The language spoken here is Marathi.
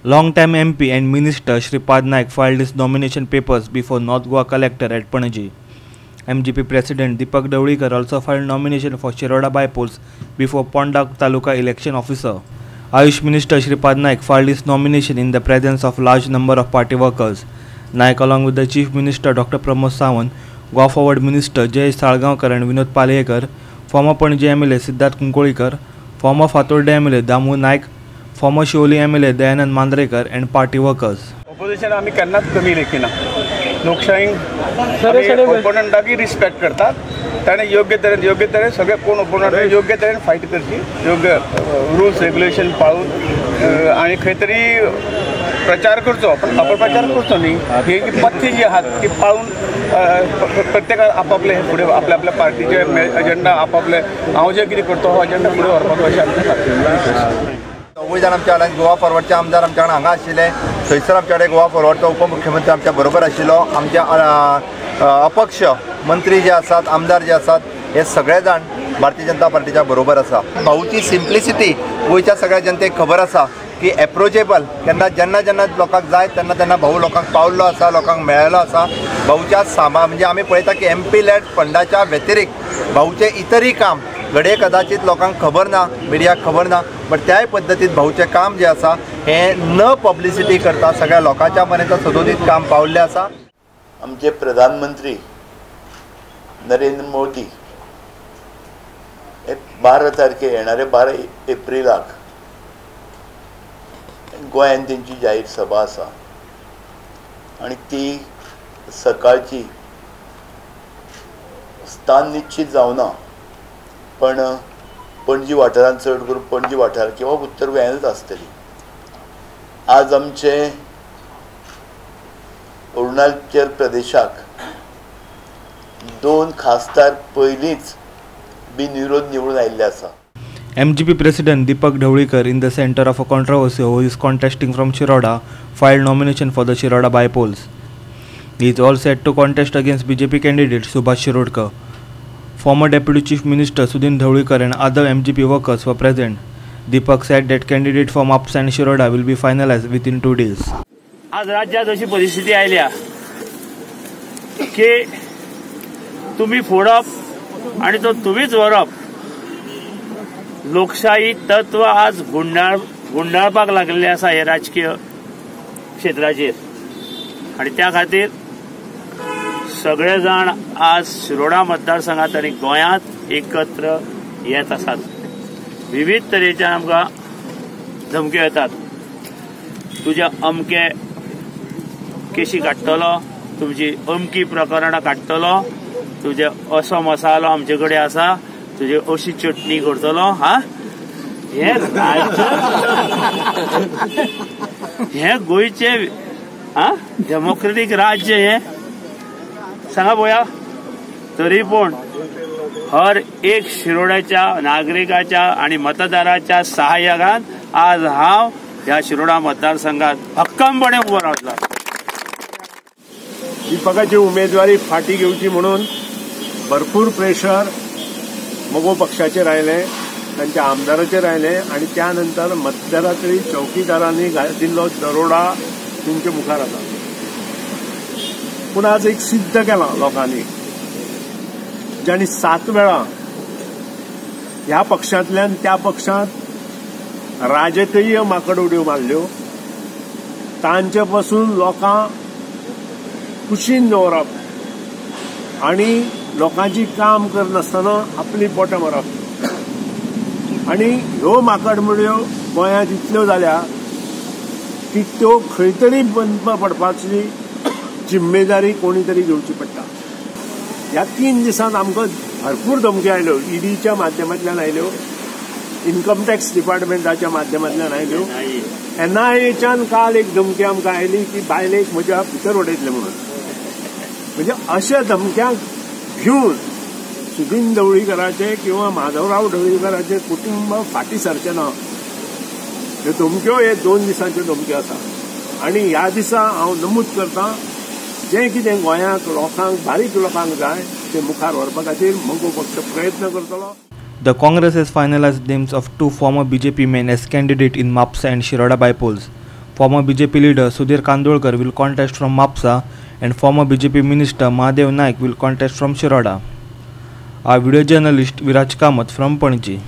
Long-time MP and Minister Shripad Naik filed his nomination papers before North Goa Collector at Panaji. MGP President Deepak Dawlikar also filed nomination for Shiroda bypolls before Ponda Taluka Election Officer. Ayush Minister Shripad Naik filed his nomination in the presence of large number of party workers. Naik, along with the Chief Minister Dr. Pramod Sawant, Goa Forward Minister Jayesh Salgaonkar and Vinod Palekar, former Panaji MLA Siddharth Kunkolikar, former Fatorde MLA Damu Naik, former Sholi MLA Dayanand Mandrekar and party workers. Opposition आम्ही केन्नाच कमी लेखिना. लोकशाहीक ओपोनंटाकी रिस्पेक्ट करतात. ताणे योग्य तरेन सगळे कोण ओपोनंट योग्य तरेन फायट करची, योग्य रूल्स रेग्युलेशन पाळून आणि खंय तरी प्रचार करचो, पण अपप्रचार करचो न्ही. ही पथ्य जी आहात ती पाळून प्रत्येक आपापले फुडें आपल्या पार्टीचे एजेंडा आपापले हांव जे कितें करतो हो एजेंडा फुडें व्हरपाचो अशें आमचें खातीर. 9 जाण आमच्या वांगडा गोवा फॉरवर्डचे आमदार आमच्या वांगडा हांगा आशिल्ले. थंयसर आमच्या कडेन गोवा फॉरवर्डचो उपमुख्यमंत्री आमच्या बरोबर आशिल्लो. आमच्या अपक्ष मंत्री जे आसात, आमदार जे आसात, हे सगळे जाण भारतीय जनता पार्टीच्या बरोबर आसा. भाऊची सिम्प्लिसिटी गोंयच्या सगळ्या जनतेक खबर आसा की एप्रोचेबल जेन्ना लोकांक जाय तेन्ना भाऊ लोकांक पावल्लो आसा, लोकांक मेळ्ळो आसा. भाऊच्या म्हणजे आमी पळयता की MP लेड फंडाच्या व्यतिरिक्त भाऊचे इतरही काम घडये कदाचित लोकांक खबर ना, मिडियाक खबर ना, पण त्याय पद्दतीत भाऊचे काम जे आसा हे न पब्लिसिटी करता सगळ्या लोकांच्या पर्यंत सदोदीत काम पावल्ले आसा. आमचे प्रधानमंत्री नरेंद्र मोदी 12 तारखे येणारे 12 एप्रिलाक गोंयांत तेंची जाहीर सभा आसा आणि ती सकाळची स्थान निश्चित जावना, पण पणजी वाठारांत चड करून पणजी वाठार किंवा उत्तर गोंयांतच आसतली. आज आमचे अरुणाचल प्रदेशाक 2 खासदार पयलींच बिनविरोध निवडून आयिल्ले आसा. MGP President Deepak Dawlikar, in the center of a controversy who is contesting from Shiroda, filed nomination for the Shiroda bypolls. He is all set to contest against BJP candidate Subhash Shirodkar. Former Deputy Chief Minister Sudhin Dhawlikar and other MGP workers were present. Deepak said that candidate from MAPS and Shiroda will be finalized within 2 days. आज राज्यात अशी परिस्थिती आयल्या की तुम्ही फोडप आणि तो तुम्हीच व्हरप, लोकशाही तत्व आज गुंडाळपाक लागलेले आसा हे राजकीय क्षेत्राचेर. आणि त्या खातीर सगळे जाण आज शिरोडा मतदारसंघात आणि गोंयांत एकत्र येत आसात. विविध तरेच्या आमकां धमक्यो येतात. तुझे अमके केशी काडटलो, तुमची अमकी प्रकरणां काडटलो, तुझे असो मसालो आमचे कडेन आसा, तुझे अशी चटणी करतलो. हे गोंयचे डेमोक्रेटीक राज्य हे सांगा पळोवया. तरी पूण हर एक शिरोड्याच्या नागरिकाच्या आणि मतदाराच्या सहाय्यान आज हांव ह्या शिरोडा मतदारसंघात भक्कमपणे उबो रावतलो. दीपकाची उमेदवारी फाटी घेवची म्हणून भरपूर प्रेशर मगो पक्षाचेर आयले, तांच्या आमदाराचेर आयले आणि त्यानंतर मध्यरात्री चौकीदारांनी दिल्लो दरोडा तुमच्या मुखार आसा. पूण आज एक सिद्ध केला लोकांनी, ज्यांनी 7 वेळा ह्या पक्षांतल्यान त्या पक्षांत राजकीय माकड उड्यो मारल्यो, तांचे पासून लोकांक कुशीन दवरप आणि लोकांची काम करनासतना आपली पोटां मारप. आणि ह्यो माकडमुड्यो गोंयांत इतल्यो जाल्या की त्यो खंय तरी बंद पडपाची जिम्मेदारी कोणी तरी घेवची पडटा. ह्या 3 दिसांत आमकां भरपूर धमक्यो आयल्यो, ईडीच्या माध्यमांतल्यान आयल्यो, इन्कम टॅक्स डिपार्टमेंटाच्या माध्यमांतल्यान आयल्यो, NIAच्यान काल एक धमकी आमकां आयली की बायलेक म्हज्या भितर उडयतले म्हणून. म्हणजे अशा धमक्यांक घेवन सुदीन ढवळीकराचे किंवा माधवराव ढवळीकराचे कुटुंब फाटी सरचे ना. ह्यो धमक्यो हे 2 दिसांच्यो धमक्यो आसा. आणि ह्या दिसा हांव नमूद करतां, जे कितें गोंयांक लोकांक बारीक लोकांक जाय ते मुखार व्हरपा खातीर मगो पक्ष प्रयत्न करतलो. The Congress has finalized names of 2 former BJP men as candidate in MAPSA and Shiroda bypolls. Former BJP leader Sudhir Kandolkar will contest from Mapsa and former BJP minister Mahadev Naik will contest from Shiroda. Our video journalist Viraj Kamath from Panaji.